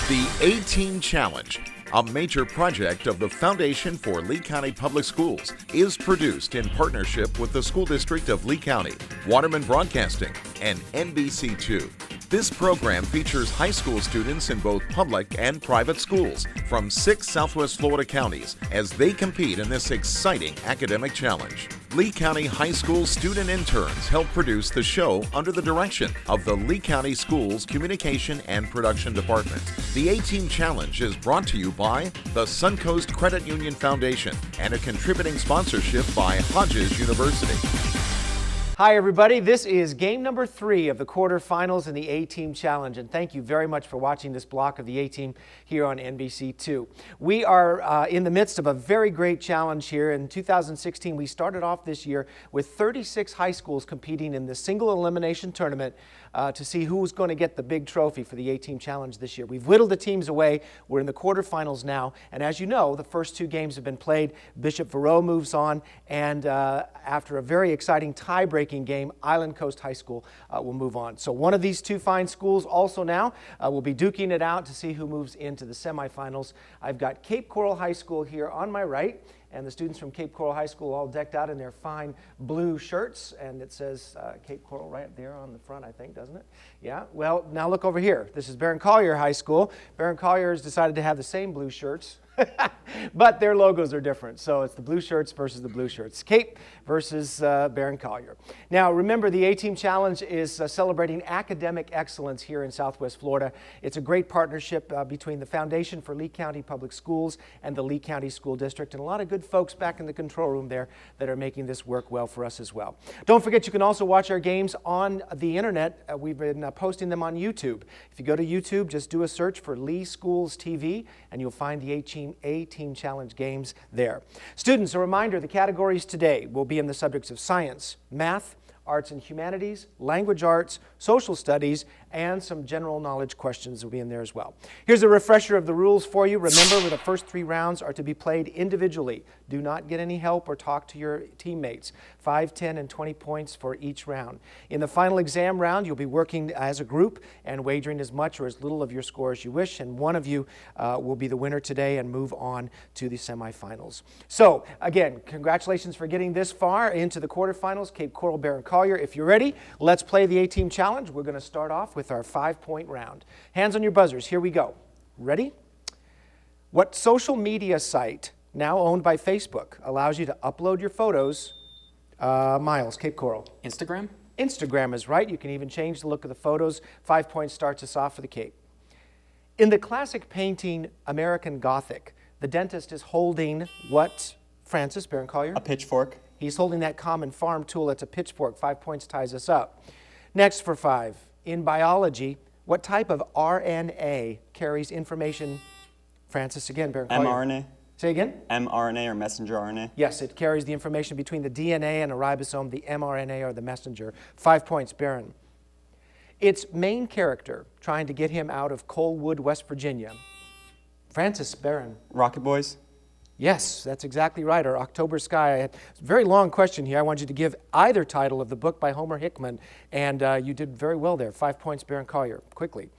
The A-Team Challenge, a major project of the Foundation for Lee County Public Schools, is produced in partnership with the School District of Lee County, Waterman Broadcasting, and NBC2. This program features high school students in both public and private schools from 6 Southwest Florida counties as they compete in this exciting academic challenge. Lee County High School student interns help produce the show under the direction of the Lee County Schools Communication and Production Department. The A-Team Challenge is brought to you by the Suncoast Credit Union Foundation and a contributing sponsorship by Hodges University. Hi everybody, this is game number 3 of the quarterfinals in the A-Team Challenge, and thank you very much for watching this block of the A-Team here on NBC2. We are in the midst of a very great challenge here. In 2016, we started off this year with 36 high schools competing in the single elimination tournament to see who was going to get the big trophy for the A-Team Challenge this year. We've whittled the teams away. We're in the quarterfinals now, and as you know, the first 2 games have been played. Bishop Verot moves on, and after a very exciting tie-breaking game, Island Coast High School will move on. So one of these 2 fine schools also now will be duking it out to see who moves into the semifinals. I've got Cape Coral High School here on my right, and the students from Cape Coral High School all decked out in their fine blue shirts, and it says Cape Coral right there on the front, I think, doesn't it? Yeah, well, now look over here. This is Barron Collier High School. Barron Collier has decided to have the same blue shirts, but their logos are different. So it's the blue shirts versus the blue shirts. Cape versus Barron Collier. Now remember, the A-Team Challenge is celebrating academic excellence here in Southwest Florida. It's a great partnership between the Foundation for Lee County Public Schools and the Lee County School District, and a lot of good folks back in the control room there that are making this work well for us as well. Don't forget, you can also watch our games on the internet. We've been posting them on YouTube. If you go to YouTube, just do a search for Lee Schools TV, and you'll find the A-Team Challenge games there. Students, a reminder, the categories today will be in the subjects of science, math, arts and humanities, language arts, social studies, and some general knowledge questions will be in there as well. Here's a refresher of the rules for you. Remember, the first 3 rounds are to be played individually. Do not get any help or talk to your teammates. 5, 10, and 20 points for each round. In the final exam round, you'll be working as a group and wagering as much or as little of your score as you wish, and one of you will be the winner today and move on to the semifinals. So, again, congratulations for getting this far into the quarterfinals. Cape Coral, Barron Collier. If you're ready, let's play the A-Team Challenge. We're going to start off with our 5-point round. Hands on your buzzers. Here we go. Ready? What social media site, now owned by Facebook, allows you to upload your photos? Miles, Cape Coral. Instagram? Instagram is right. You can even change the look of the photos. 5 points starts us off for the Cape. In the classic painting American Gothic, the dentist is holding what, Francis, Barron Collier? A pitchfork. He's holding that common farm tool. It's a pitchfork. 5 points ties us up. Next for 5. In biology, what type of RNA carries information? Francis again, Barron Collier. mRNA. Say again? mRNA or messenger RNA. Yes, it carries the information between the DNA and a ribosome, the mRNA or the messenger. 5 points, Barron. Its main character, trying to get him out of Coalwood, West Virginia. Francis, Barron. Rocket Boys. Yes, that's exactly right, or October Sky. It's a very long question here. I want you to give either title of the book by Homer Hickman, and you did very well there. 5 points, Barron Collier. Quickly.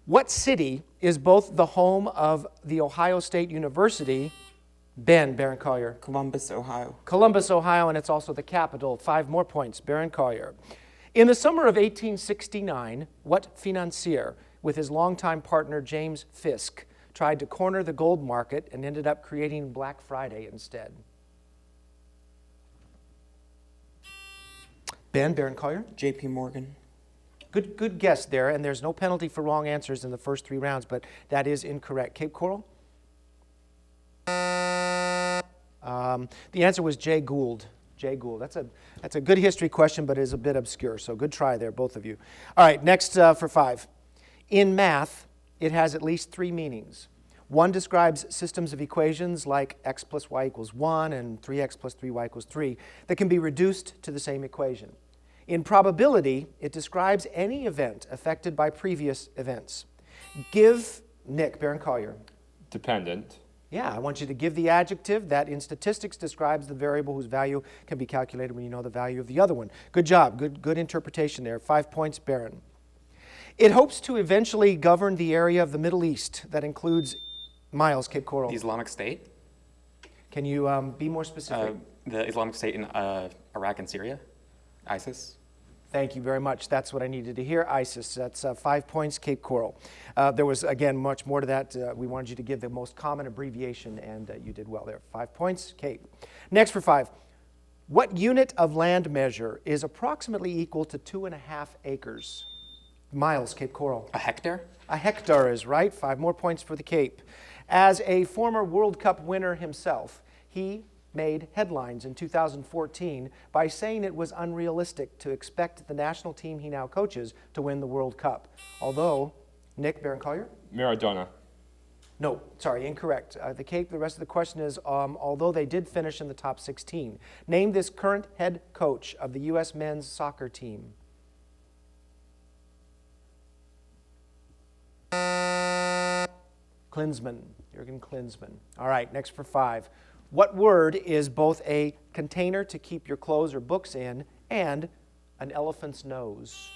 What city is both the home of the Ohio State University, Barron Collier? Columbus, Ohio. Columbus, Ohio, and it's also the capital. 5 more points, Barron Collier. In the summer of 1869, what financier, with his longtime partner James Fisk, tried to corner the gold market and ended up creating Black Friday instead? Barron Collier? J.P. Morgan. Good guess there, and there's no penalty for wrong answers in the first 3 rounds, but that is incorrect. Cape Coral? The answer was Jay Gould. Jay Gould. That's a good history question, but it is a bit obscure, so good try there, both of you. All right, next for 5. In math, it has at least 3 meanings. One describes systems of equations like x plus y equals 1 and 3x plus 3y equals 3 that can be reduced to the same equation. In probability, it describes any event affected by previous events. Give Nick, Barron Collier. Dependent. Yeah, I want you to give the adjective that in statistics describes the variable whose value can be calculated when you know the value of the other one. Good job. Good interpretation there. 5 points, Barron. It hopes to eventually govern the area of the Middle East that includes Miles, Cape Coral. The Islamic State? Can you be more specific? The Islamic State in Iraq and Syria? ISIS? Thank you very much. That's what I needed to hear. ISIS. That's 5 points, Cape Coral. There was, again, much more to that. We wanted you to give the most common abbreviation, and you did well there. 5 points, Cape. Next for 5. What unit of land measure is approximately equal to 2.5 acres? Miles, Cape Coral. A hectare? A hectare is right. 5 more points for the Cape. As a former World Cup winner himself, he made headlines in 2014 by saying it was unrealistic to expect the national team he now coaches to win the World Cup. Although, Nick, Barron Collier? Maradona. No, sorry, incorrect. The Cape, the rest of the question is, although they did finish in the top 16, name this current head coach of the U.S. men's soccer team. Klinsmann, Jurgen Klinsmann. All right, next for 5. What word is both a container to keep your clothes or books in and an elephant's nose?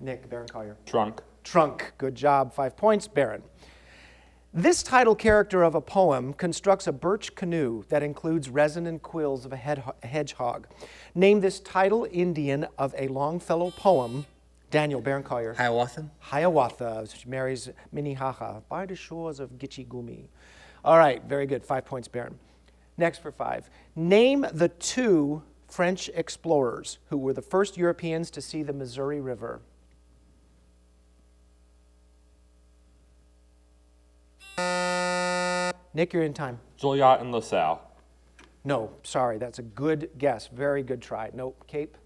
Nick, Barron Collier. Trunk. Trunk. Good job. 5 points, Barron. This title character of a poem constructs a birch canoe that includes resin and quills of a hedgehog. Name this title Indian of a Longfellow poem. Daniel, Barron Collier. Hiawatha. Hiawatha. She marries Minnehaha by the shores of Gitchigumi. All right, very good. 5 points, Barron. Next for 5. Name the 2 French explorers who were the first Europeans to see the Missouri River. Nick, you're in time. Joliet and LaSalle. No, sorry, that's a good guess. Very good try. Nope. Cape?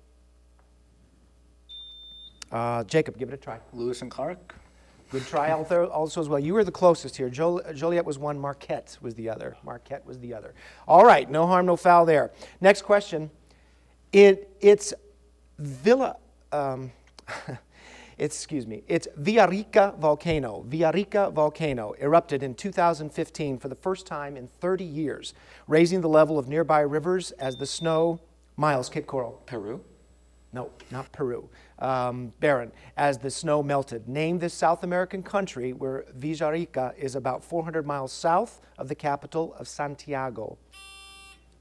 Jacob, give it a try. Lewis and Clark. Good try out there also as well. You were the closest here. Joliet was one, Marquette was the other. Marquette was the other. All right, no harm, no foul there. Next question. It's Villarrica volcano. Villarrica volcano erupted in 2015 for the first time in 30 years, raising the level of nearby rivers as the snow. Miles, Cape Coral. Peru? No, not Peru. Barron, as the snow melted. Name this South American country where Villarrica is about 400 miles south of the capital of Santiago.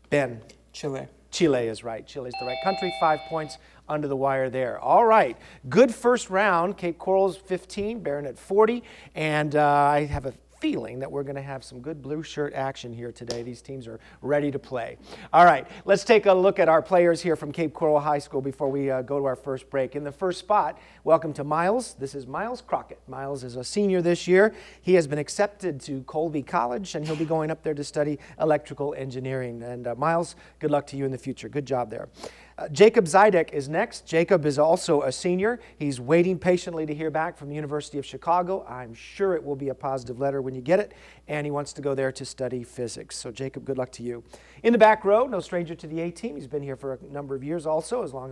Ben. Chile. Chile is right. Chile is the right country. 5 points under the wire there. All right. Good first round. Cape Coral's 15, Barron at 40. And I have a feeling that we're going to have some good blue shirt action here today. These teams are ready to play. All right, let's take a look at our players here from Cape Coral High School before we go to our first break. In the first spot, welcome to Miles. This is Miles Crockett. Miles is a senior this year. He has been accepted to Colby College, and he'll be going up there to study electrical engineering. And Miles, good luck to you in the future. Good job there. Jacob Zidek is next. Jacob is also a senior. He's waiting patiently to hear back from the University of Chicago. I'm sure it will be a positive letter when you get it, and he wants to go there to study physics. So Jacob, good luck to you. In the back row, no stranger to the A-team. He's been here for a number of years also, as well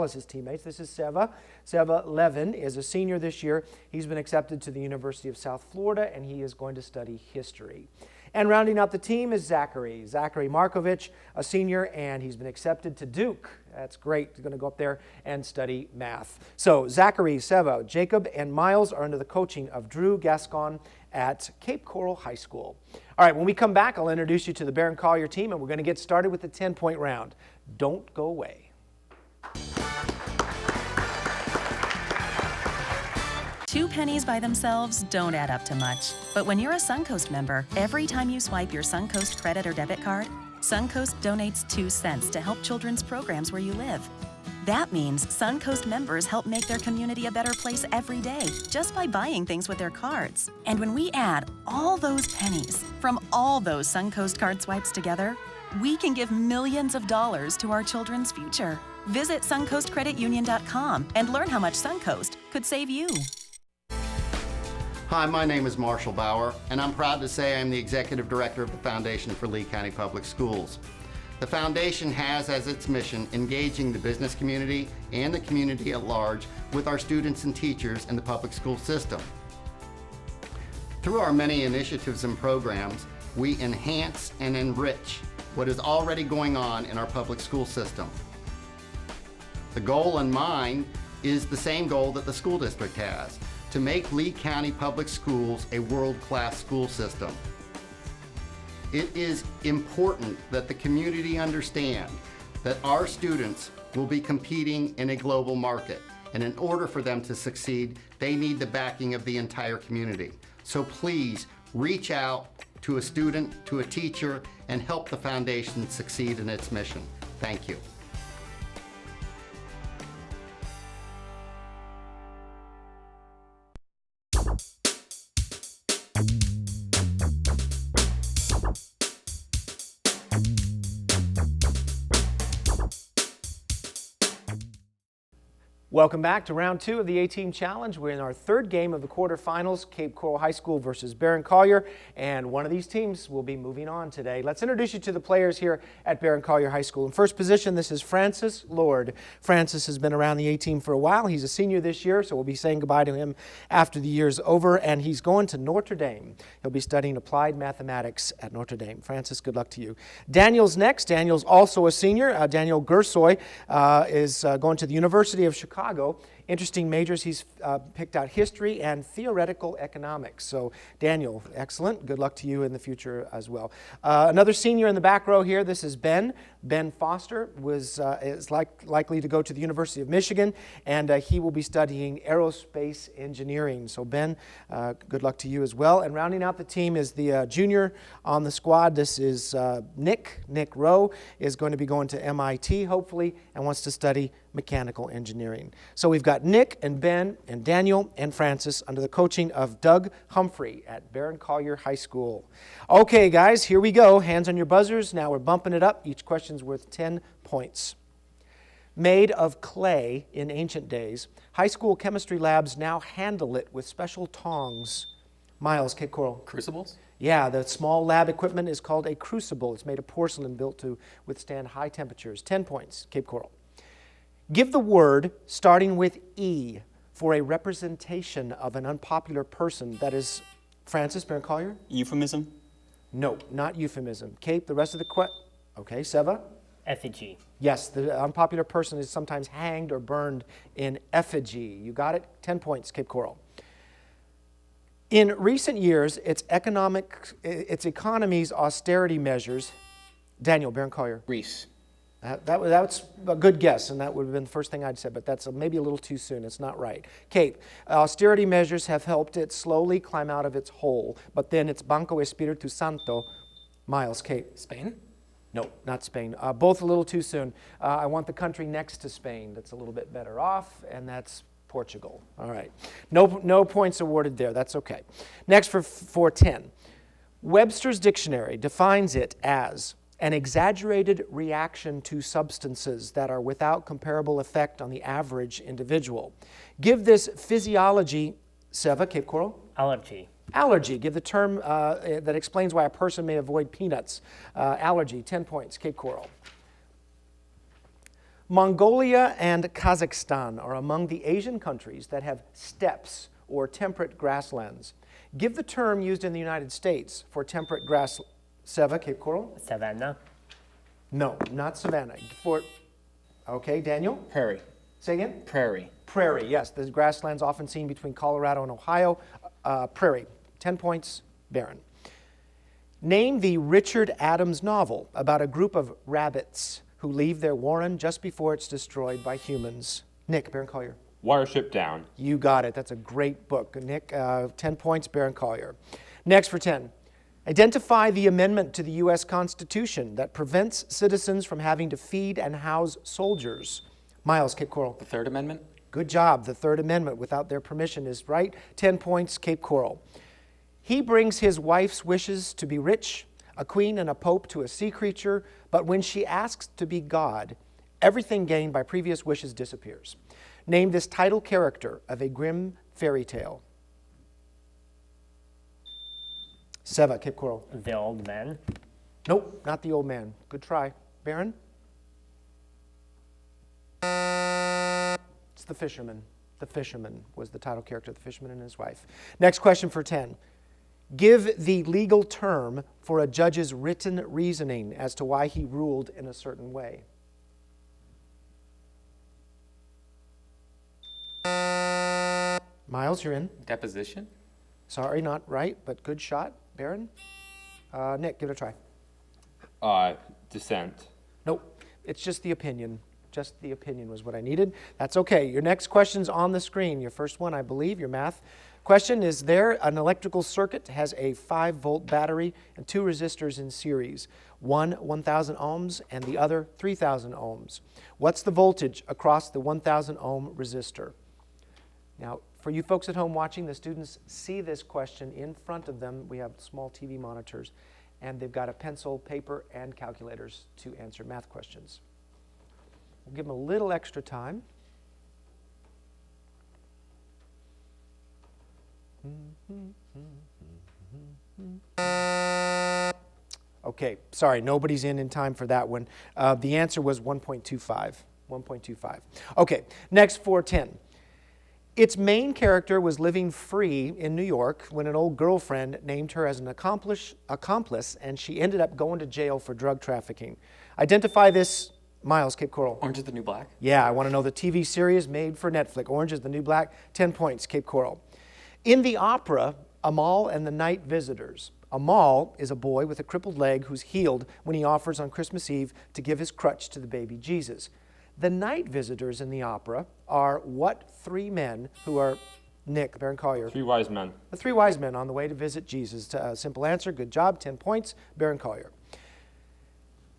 as his teammates. This is Seva. Seva Levin is a senior this year. He's been accepted to the University of South Florida, and he is going to study history. And rounding out the team is Zachary. Zachary Markovich, a senior, and he's been accepted to Duke. That's great. He's going to go up there and study math. So Zachary, Seva, Jacob, and Miles are under the coaching of Drew Gascon at Cape Coral High School. All right, when we come back, I'll introduce you to the Barron Collier team, and we're going to get started with the 10-point round. Don't go away. 2 pennies by themselves don't add up to much. But when you're a Suncoast member, every time you swipe your Suncoast credit or debit card, Suncoast donates 2 cents to help children's programs where you live. That means Suncoast members help make their community a better place every day just by buying things with their cards. And when we add all those pennies from all those Suncoast card swipes together, we can give millions of dollars to our children's future. Visit SuncoastCreditUnion.com and learn how much Suncoast could save you. Hi, my name is Marshall Bauer, and I'm proud to say I'm the Executive Director of the Foundation for Lee County Public Schools. The Foundation has as its mission engaging the business community and the community at large with our students and teachers in the public school system. Through our many initiatives and programs, we enhance and enrich what is already going on in our public school system. The goal in mind is the same goal that the school district has, to make Lee County Public Schools a world-class school system. It is important that the community understand that our students will be competing in a global market, and in order for them to succeed, they need the backing of the entire community. So please reach out to a student, to a teacher, and help the foundation succeed in its mission. Thank you. Welcome back to round 2 of the A-Team Challenge. We're in our third game of the quarterfinals, Cape Coral High School versus Barron Collier, and one of these teams will be moving on today. Let's introduce you to the players here at Barron Collier High School. In first position, this is Francis Lord. Francis has been around the A-Team for a while. He's a senior this year, so we'll be saying goodbye to him after the year's over, and he's going to Notre Dame. He'll be studying applied mathematics at Notre Dame. Francis, good luck to you. Daniel's next. Daniel's also a senior. Daniel Gersoy is going to the University of Chicago. Interesting majors. He's picked out history and theoretical economics. So, Daniel, excellent. Good luck to you in the future as well. Another senior in the back row here. This is Ben. Ben Foster is likely to go to the University of Michigan, and he will be studying aerospace engineering. So, Ben, good luck to you as well. And rounding out the team is the junior on the squad. This is Nick. Nick Rowe is going to be going to MIT, hopefully, and wants to study mechanical engineering. So we've got Nick and Ben and Daniel and Francis under the coaching of Doug Humphrey at Barron Collier High School. Okay, guys, here we go. Hands on your buzzers. Now we're bumping it up. Each question's worth 10 points. Made of clay in ancient days, high school chemistry labs now handle it with special tongs. Miles, Cape Coral. Crucibles? Yeah, the small lab equipment is called a crucible. It's made of porcelain built to withstand high temperatures. 10 points, Cape Coral. Give the word starting with E for a representation of an unpopular person. That is, Francis, Barron Collier? Euphemism? No, not euphemism. Cape, the rest of the okay, Seva? Effigy. Yes, the unpopular person is sometimes hanged or burned in effigy. You got it? 10 points, Cape Coral. In recent years, its economy's austerity measures. Daniel, Barron Collier. Greece. That's a good guess, and that would have been the first thing I'd said, but that's maybe a little too soon. It's not right. Kate, austerity measures have helped it slowly climb out of its hole, but then it's Banco Espiritu Santo. Miles, Kate. Spain? No, not Spain. Both a little too soon. I want the country next to Spain that's a little bit better off, and that's Portugal. All right. No points awarded there. That's okay. Next for 10. Webster's Dictionary defines it as an exaggerated reaction to substances that are without comparable effect on the average individual. Give this physiology, Seva, Cape Coral? Allergy. Allergy. Give the term that explains why a person may avoid peanuts. Allergy, 10 points, Cape Coral. Mongolia and Kazakhstan are among the Asian countries that have steppes or temperate grasslands. Give the term used in the United States for temperate grass. Seva, Cape Coral? Savannah. No, not savanna. Okay, Daniel? Prairie. Say again? Prairie. Prairie, yes. The grasslands often seen between Colorado and Ohio. Prairie. 10 points, Barron. Name the Richard Adams novel about a group of rabbits who leave their warren just before it's destroyed by humans. Nick, Barron Collier. Watership Down. You got it. That's a great book. Nick, 10 points, Barron Collier. Next for 10. Identify the amendment to the U.S. Constitution that prevents citizens from having to feed and house soldiers. Miles, Cape Coral. The Third Amendment? Good job. The Third Amendment, without their permission, is right. 10 points, Cape Coral. He brings his wife's wishes to be rich, a queen and a pope to a sea creature, but when she asks to be God, everything gained by previous wishes disappears. Name this title character of a grim fairy tale. Seva, Cape Coral. The Old Man. Nope, not the old man. Good try. Barron? It's the fisherman. The fisherman was the title character, the fisherman and his wife. Next question for 10. Give the legal term for a judge's written reasoning as to why he ruled in a certain way. Miles, you're in. Deposition? Sorry, not right, but good shot. Barron? Nick, give it a try. Dissent. Nope, it's just the opinion. Just the opinion was what I needed. That's okay. Your next question's on the screen. Your first one, I believe, your math question is there an electrical circuit has a 5-volt battery and 2 resistors in series, one 1,000 ohms and the other 3,000 ohms. What's the voltage across the 1,000 ohm resistor? Now, for you folks at home watching, the students see this question in front of them. We have small TV monitors, and they've got a pencil, paper, and calculators to answer math questions. We'll give them a little extra time. Okay, sorry, nobody's in time for that one. The answer was 1.25. 1.25. Okay, next 410. Its main character was living free in New York when an old girlfriend named her as an accomplice, and she ended up going to jail for drug trafficking. Identify this. Miles, Cape Coral. Orange is the New Black? Yeah, I want to know the TV series made for Netflix. Orange is the New Black, 10 points, Cape Coral. In the opera, Amal and the Night Visitors, Amal is a boy with a crippled leg who's healed when he offers on Christmas Eve to give his crutch to the baby Jesus. The Night Visitors in the opera are what 3 men who are, Nick, Barron Collier? 3 wise men. The 3 wise men on the way to visit Jesus. Simple answer, good job, 10 points, Barron Collier.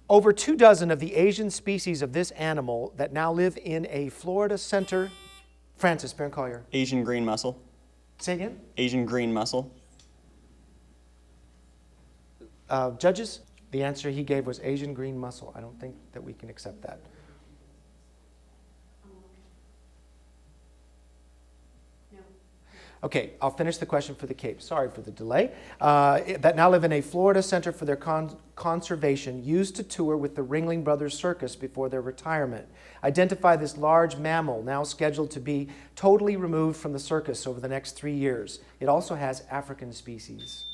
Over 24 of the Asian species of this animal that now live in a Florida center. Francis, Barron Collier. Asian green mussel. Say again? Asian green mussel. Judges, the answer he gave was Asian green mussel. I don't think that we can accept that. Okay, I'll finish the question for the Cape. Sorry for the delay. That now live in a Florida center for their conservation, used to tour with the Ringling Brothers Circus before their retirement. Identify this large mammal now scheduled to be totally removed from the circus over the next 3 years. It also has African species.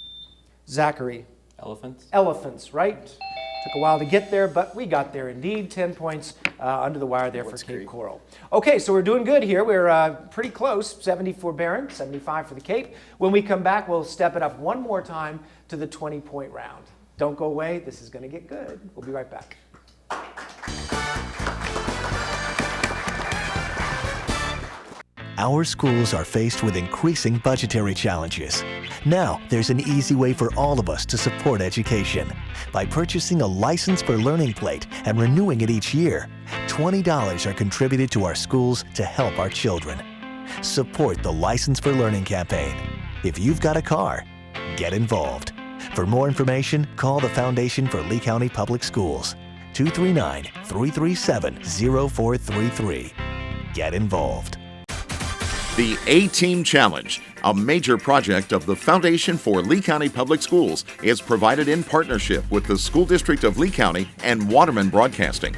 Zachary. Elephants? Elephants, right? Took a while to get there, but we got there indeed. 10 points under the wire there for Cape Coral. Okay, so we're doing good here. We're pretty close. 70 for Barron, 75 for the Cape. When we come back, we'll step it up one more time to the 20-point round. Don't go away. This is going to get good. We'll be right back. Our schools are faced with increasing budgetary challenges. Now, there's an easy way for all of us to support education. By purchasing a License for Learning plate and renewing it each year, $20 are contributed to our schools to help our children. Support the License for Learning campaign. If you've got a car, get involved. For more information, call the Foundation for Lee County Public Schools, 239-337-0433. Get involved. The A-Team Challenge, a major project of the Foundation for Lee County Public Schools, is provided in partnership with the School District of Lee County and Waterman Broadcasting.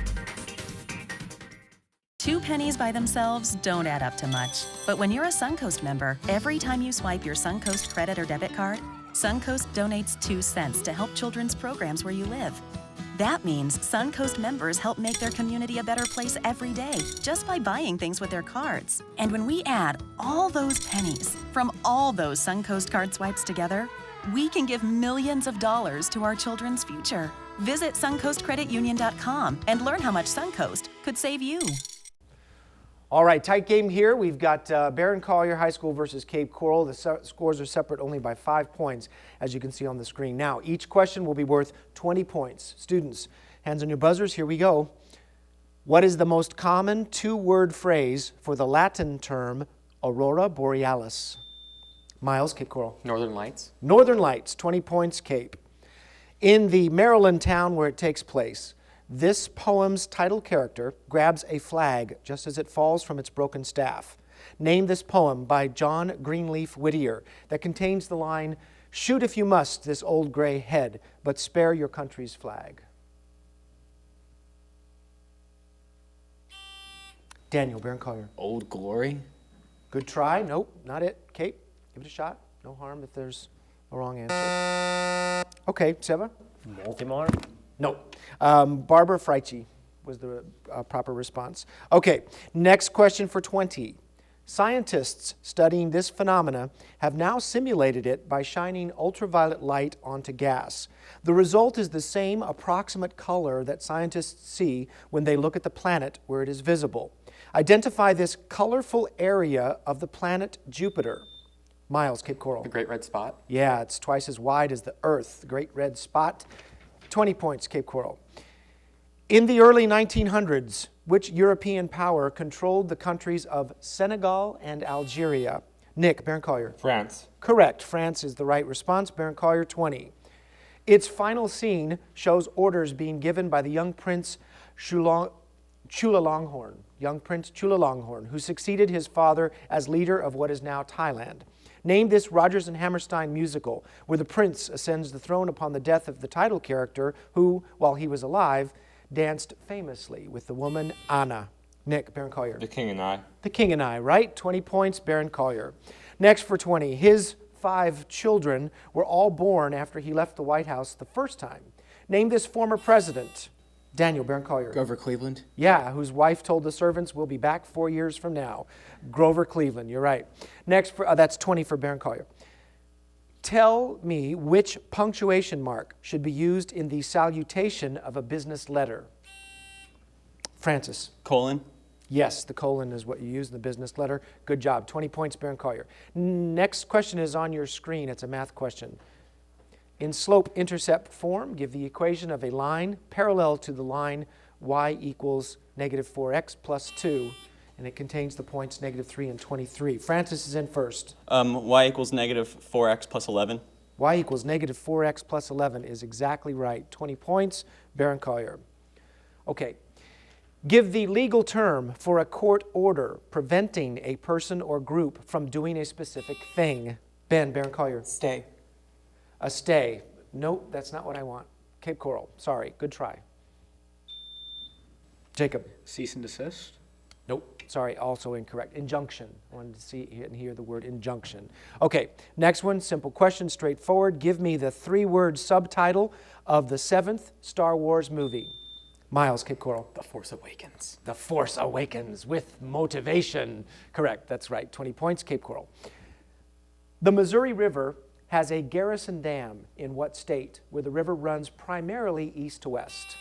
2 pennies by themselves don't add up to much. But when you're a Suncoast member, every time you swipe your Suncoast credit or debit card, Suncoast donates 2 cents to help children's programs where you live. That means Suncoast members help make their community a better place every day just by buying things with their cards. And when we add all those pennies from all those Suncoast card swipes together, we can give millions of dollars to our children's future. Visit SuncoastCreditUnion.com and learn how much Suncoast could save you. All right, tight game here. We've got Barron Collier High School versus Cape Coral. The scores are separate only by 5 points, as you can see on the screen. Now, each question will be worth 20 points. Students, hands on your buzzers. Here we go. What is the most common 2-word phrase for the Latin term aurora borealis? Miles, Cape Coral. Northern Lights? Northern Lights, 20 points, Cape. In the Maryland town where it takes place, this poem's title character grabs a flag just as it falls from its broken staff. Name this poem by John Greenleaf Whittier that contains the line, "Shoot if you must this old gray head, but spare your country's flag." Daniel, Barron Collier. Old Glory? Good try. Nope, not it. Kate, give it a shot. No harm if there's a wrong answer. Okay, Seba? Baltimore? No. Barbara Freitchie was the proper response. Okay, next question for 20. Scientists studying this phenomena have now simulated it by shining ultraviolet light onto gas. The result is the same approximate color that scientists see when they look at the planet where it is visible. Identify this colorful area of the planet Jupiter. Miles, Cape Coral. The Great Red Spot. Yeah, it's twice as wide as the Earth, the Great Red Spot. 20 points, Cape Coral. In the early 1900s, which European power controlled the countries of Senegal and Algeria? Nick, Barron Collier. France. Correct. France is the right response. Barron Collier, 20. Its final scene shows orders being given by the young Prince Chulalongkorn, who succeeded his father as leader of what is now Thailand. Name this Rodgers and Hammerstein musical where the prince ascends the throne upon the death of the title character who, while he was alive, danced famously with the woman Anna. Nick, Barron Collier. The King and I. The King and I, right? 20 points, Barron Collier. Next for 20. His 5 children were all born after he left the White House the first time. Name this former president. Daniel, Barron Collier. Grover Cleveland. Yeah, whose wife told the servants, we'll be back 4 years from now. Grover Cleveland, you're right. Next, that's 20 for Barron Collier. Tell me which punctuation mark should be used in the salutation of a business letter. Francis. Colon. Yes, the colon is what you use in the business letter. Good job. 20 points, Barron Collier. Next question is on your screen. It's a math question. In slope-intercept form, give the equation of a line parallel to the line y equals negative 4x plus 2, and it contains the points negative 3 and 23. Francis is in first. Y equals negative 4x plus 11. Y equals negative 4x plus 11 is exactly right. 20 points, Barron Collier. Okay. Give the legal term for a court order preventing a person or group from doing a specific thing. Ben, Barron Collier. Stay. A stay. Nope, that's not what I want. Cape Coral. Sorry. Good try. Jacob. Cease and desist. Nope. Sorry, also incorrect. Injunction. I wanted to see and hear the word injunction. Okay, next one, simple question, straightforward. Give me the 3-word subtitle of the 7th Star Wars movie. Miles, Cape Coral. The Force Awakens. The Force Awakens with motivation. Correct, that's right. 20 points, Cape Coral. The Missouri River has a garrison dam in what state where the river runs primarily east to west?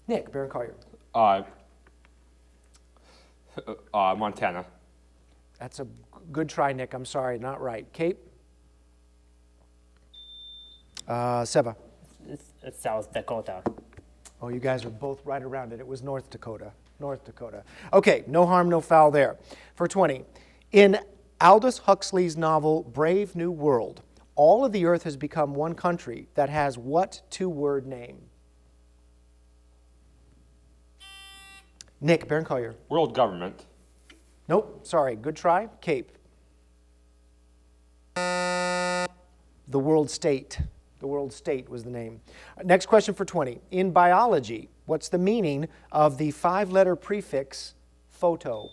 Nick, Barron Collier. Montana. That's a good try, Nick. I'm sorry, not right. Cape? Seba. It's South Dakota. Oh, you guys are both right around it. It was North Dakota. North Dakota. Okay, no harm, no foul there. For 20. In Aldous Huxley's novel Brave New World, all of the earth has become one country that has what 2-word name? Nick, Barron Collier. World government. Nope, sorry. Good try. Cape. The world state. The world state was the name. Next question for 20. In biology, what's the meaning of the 5-letter prefix photo?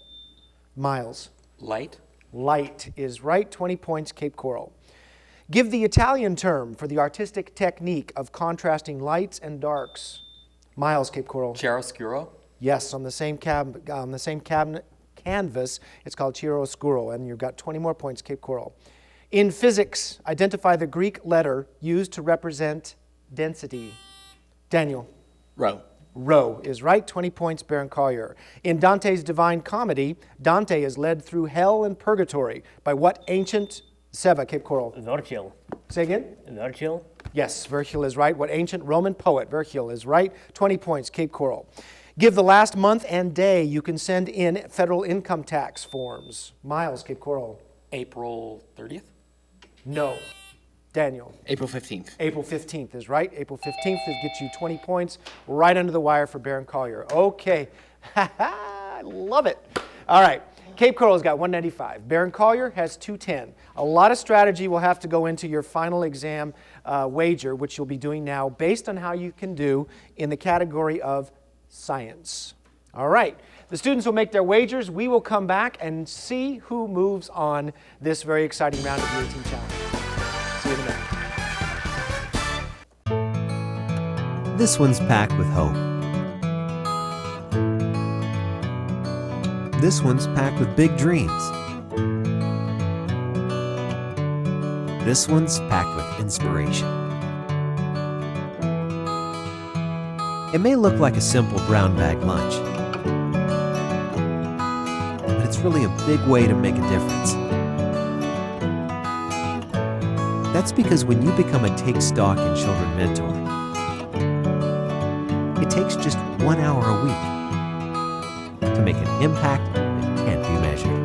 Miles. Light. Light is right. 20 points, Cape Coral. Give the Italian term for the artistic technique of contrasting lights and darks. Miles, Cape Coral. Chiaroscuro. Yes, on the same canvas, it's called chiaroscuro, and you've got 20 more points, Cape Coral. In physics, identify the Greek letter used to represent density. Daniel. Rho. Rho is right. 20 points, Barron Collier. In Dante's Divine Comedy, Dante is led through hell and purgatory by what ancient... Seba, Cape Coral. Virgil. Say again? Virgil. Yes, Virgil is right. What ancient Roman poet? Virgil is right. 20 points, Cape Coral. Give the last month and day you can send in federal income tax forms. Miles, Cape Coral. April 30th. No. Daniel. April 15th. April 15th is right. April 15th gets you 20 points right under the wire for Barron Collier. Okay. I love it. All right. Cape Coral's got 195. Barron Collier has 210. A lot of strategy will have to go into your final exam wager, which you'll be doing now, based on how you can do in the category of science. All right. The students will make their wagers. We will come back and see who moves on this very exciting round of the A-Team Challenge. See you in a minute. This one's packed with hope. This one's packed with big dreams. This one's packed with inspiration. It may look like a simple brown bag lunch, but it's really a big way to make a difference. That's because when you become a Take Stock in Children mentor, it takes just 1 hour a week to make an impact that can't be measured.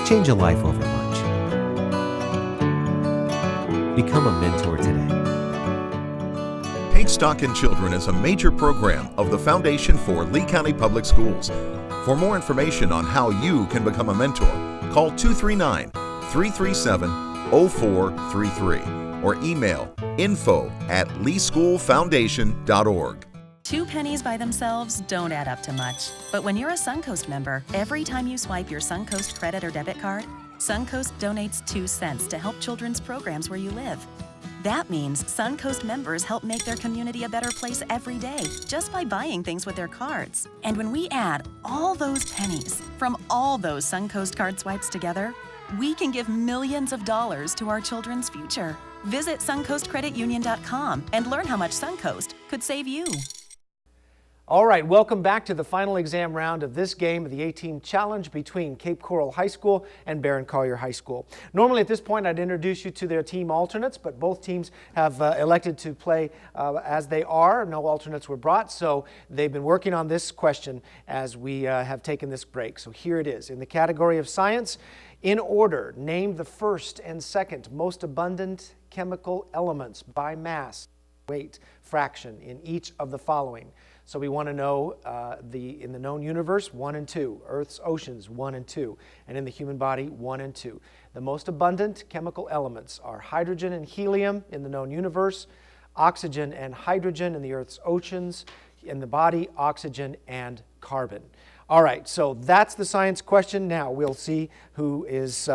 Change a life over lunch. Become a mentor today. Take Stock in Children is a major program of the Foundation for Lee County Public Schools. For more information on how you can become a mentor, call 239-337-0433 or email info@leeschoolfoundation.org. 2 pennies by themselves don't add up to much. But when you're a Suncoast member, every time you swipe your Suncoast credit or debit card, Suncoast donates 2 cents to help children's programs where you live. That means Suncoast members help make their community a better place every day just by buying things with their cards. And when we add all those pennies from all those Suncoast card swipes together, we can give millions of dollars to our children's future. Visit suncoastcreditunion.com and learn how much Suncoast could save you. All right, welcome back to the final exam round of this game of the A-Team Challenge between Cape Coral High School and Barron Collier High School. Normally at this point I'd introduce you to their team alternates, but both teams have elected to play as they are. No alternates were brought, so they've been working on this question as we have taken this break. So here it is. In the category of science, in order, name the first and second most abundant chemical elements by mass, weight, fraction in each of the following. So we want to know in the known universe, 1 and 2, Earth's oceans, 1 and 2, and in the human body, 1 and 2. The most abundant chemical elements are hydrogen and helium in the known universe, oxygen and hydrogen in the Earth's oceans, in the body, oxygen and carbon. All right, so that's the science question. Now we'll see who is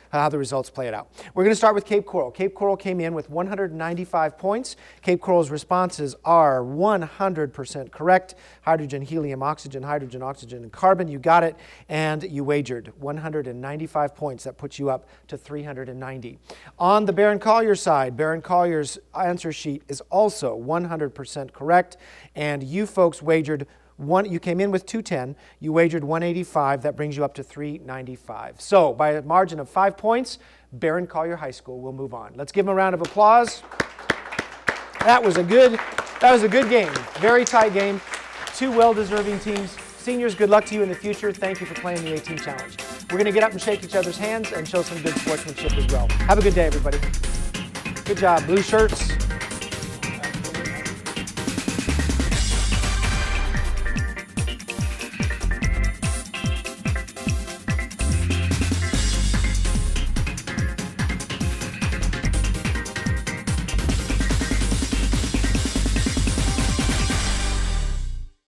how the results play it out. We're going to start with Cape Coral. Cape Coral came in with 195 points. Cape Coral's responses are 100% correct. Hydrogen, helium, oxygen, hydrogen, oxygen, and carbon. You got it, and you wagered 195 points. That puts you up to 390. On the Barron Collier side, Barron Collier's answer sheet is also 100% correct, and you folks wagered you came in with 210, you wagered 185, that brings you up to 395. So, by a margin of 5 points, Barron Collier High School will move on. Let's give them a round of applause. That was a good game. Very tight game. 2 well-deserving teams. Seniors, good luck to you in the future. Thank you for playing the A-Team Challenge. We're going to get up and shake each other's hands and show some good sportsmanship as well. Have a good day, everybody. Good job. Blue shirts.